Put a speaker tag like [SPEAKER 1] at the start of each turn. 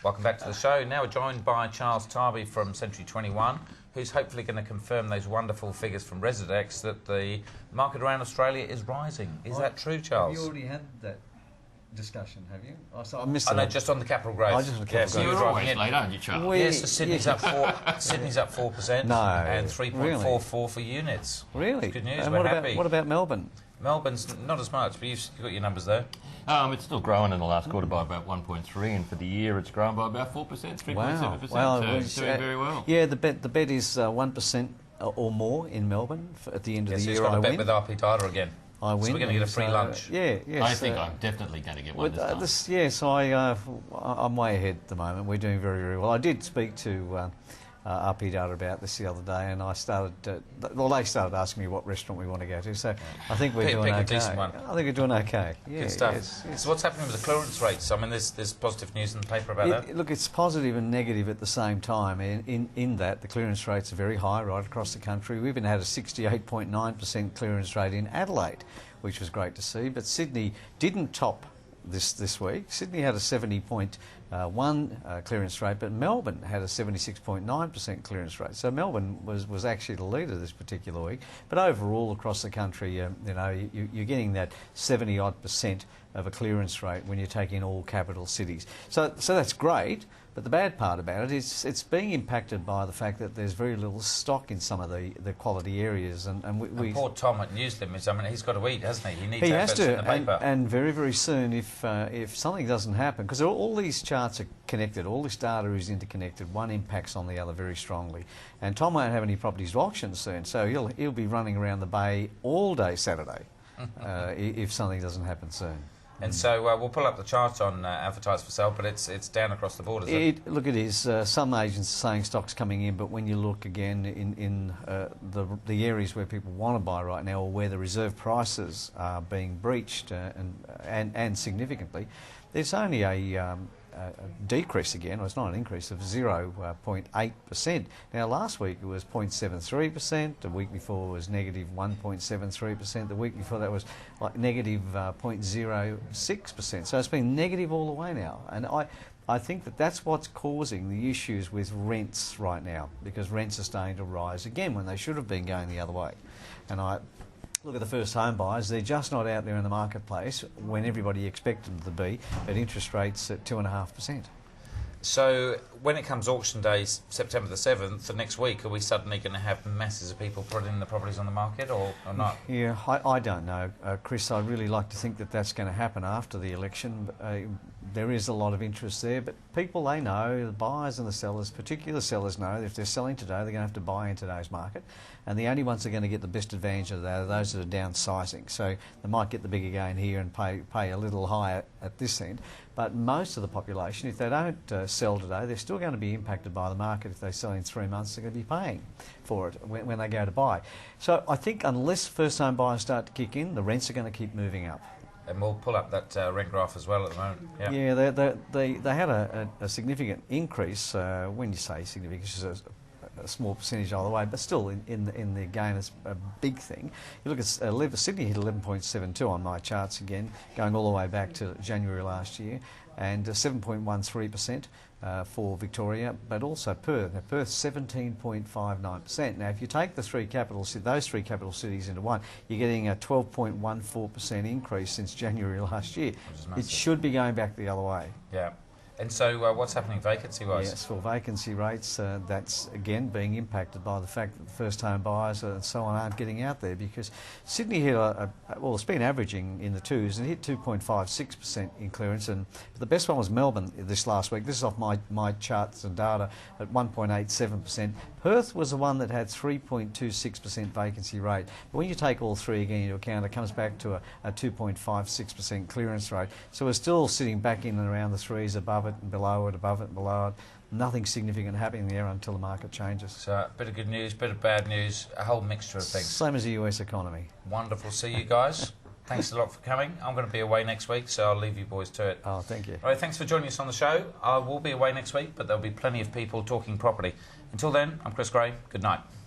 [SPEAKER 1] Welcome back to the show. Now we're joined by Charles Tarbey from Century 21, who's hopefully going to confirm those wonderful figures from Residex that the market around Australia is rising. Is that true, Charles?
[SPEAKER 2] Have you already had that discussion, have you?
[SPEAKER 1] I missed it. No, just on the capital growth.
[SPEAKER 2] Just on the capital growth.
[SPEAKER 1] You're
[SPEAKER 3] always late, aren't you, Charles?
[SPEAKER 1] Yes, so Sydney's up 4%.
[SPEAKER 2] No,
[SPEAKER 1] and 3.44 for units.
[SPEAKER 2] Really?
[SPEAKER 1] It's good news.
[SPEAKER 2] And
[SPEAKER 1] we're happy.
[SPEAKER 2] What about Melbourne?
[SPEAKER 1] Melbourne's not as much, but you've got your numbers there.
[SPEAKER 3] It's still growing in the last quarter by about 1.3, and for the year it's grown by about 4%, 3.7%.
[SPEAKER 2] Wow.
[SPEAKER 3] So it's doing very well.
[SPEAKER 2] Yeah, the bet is 1% or more in Melbourne at the end of the year.
[SPEAKER 1] He's got a bet with RP Data again.
[SPEAKER 2] I win.
[SPEAKER 1] So we're going to get a free lunch.
[SPEAKER 2] Yes.
[SPEAKER 3] I think I'm definitely going to get one this time.
[SPEAKER 2] Yes, I'm way ahead at the moment. We're doing very, very well. I did speak to RP Data about this the other day, and I started. They started asking me what restaurant we want to go to. So I think we're doing okay.
[SPEAKER 1] A decent one.
[SPEAKER 2] I think we're doing okay. Yeah,
[SPEAKER 1] good stuff.
[SPEAKER 2] Yes.
[SPEAKER 1] So what's happening with the clearance rates? I mean, there's positive news in the paper about that.
[SPEAKER 2] Look, it's positive and negative at the same time. In that the clearance rates are very high right across the country. We've even had a 68.9% clearance rate in Adelaide, which was great to see. But Sydney didn't top this week. Sydney had a 70.1 clearance rate, but Melbourne had a 76.9% clearance rate. So Melbourne was actually the leader this particular week. But overall, across the country, you're getting that 70-odd% of a clearance rate when you take in all capital cities. So that's great. But the bad part about it is it's being impacted by the fact that there's very little stock in some of the quality areas. And we
[SPEAKER 1] poor Tom at News Limits, I mean, he's got to eat, hasn't he? He needs
[SPEAKER 2] he has to,
[SPEAKER 1] in the paper.
[SPEAKER 2] and very, very soon, if something doesn't happen, because all these charts are connected, all this data is interconnected, one impacts on the other very strongly. And Tom won't have any properties to auction soon, so he'll be running around the bay all day Saturday if something doesn't happen soon.
[SPEAKER 1] And so we'll pull up the chart on advertised for sale, but it's down across the board, isn't it?
[SPEAKER 2] Look, it is. Some agents are saying stock's coming in, but when you look again in the areas where people want to buy right now, or where the reserve prices are being breached and significantly, there's only a decrease again, well, it's not an increase, of 0.8%. Now, last week it was 0.73%, the week before was negative 1.73%, the week before that was like negative 0.06%. So it's been negative all the way now. And I think that's what's causing the issues with rents right now, because rents are starting to rise again when they should have been going the other way. And I look at the first home buyers, they're just not out there in the marketplace when everybody expected them to be at interest rates at 2.5%.
[SPEAKER 1] So when it comes auction day, September the 7th, the next week, are we suddenly going to have masses of people putting the properties on the market or not?
[SPEAKER 2] Yeah, I don't know, Chris. I'd really like to think that that's going to happen after the election. There is a lot of interest there, but people, they know, the buyers and the sellers, particularly the sellers, know that if they're selling today, they're going to have to buy in today's market. And the only ones that are going to get the best advantage of that are those that are downsizing. So they might get the bigger gain here and pay a little higher at this end. But most of the population, if they don't sell today, they're still going to be impacted by the market. If they sell in 3 months, they're going to be paying for it when they go to buy. So I think unless first-home buyers start to kick in, the rents are going to keep moving up.
[SPEAKER 1] And we'll pull up that rent graph as well at the moment.
[SPEAKER 2] Yeah, they had a significant increase. When you say significant, it's just a small percentage either way, but still in the game it's a big thing. You look at Sydney hit 11.72 on my charts again, going all the way back to January last year, and 7.13% for Victoria, but also Perth. Now Perth 17.59%. Now if you take those three capital cities into one, you're getting a 12.14% increase since January last year. It should be going back the other way.
[SPEAKER 1] Yeah. And so what's happening vacancy-wise?
[SPEAKER 2] Yes, for vacancy rates, that's again being impacted by the fact that the first-home buyers and so on aren't getting out there, because Sydney hit well, it's been averaging in the twos and hit 2.56% in clearance, and the best one was Melbourne this last week. This is off my charts and data at 1.87%. Perth was the one that had 3.26% vacancy rate. But when you take all three again into account, it comes back to a 2.56% clearance rate. So we're still sitting back in and around the threes, above it and below it, above it and below it. Nothing significant happening there until the market changes.
[SPEAKER 1] So a bit of good news, bit of bad news, a whole mixture of things.
[SPEAKER 2] Same as the US economy.
[SPEAKER 1] Wonderful. See you guys. Thanks a lot for coming. I'm going to be away next week, so I'll leave you boys to it.
[SPEAKER 2] Oh, thank you.
[SPEAKER 1] All right, thanks for joining us on the show. I will be away next week, but there'll be plenty of people talking property. Until then, I'm Chris Gray. Good night.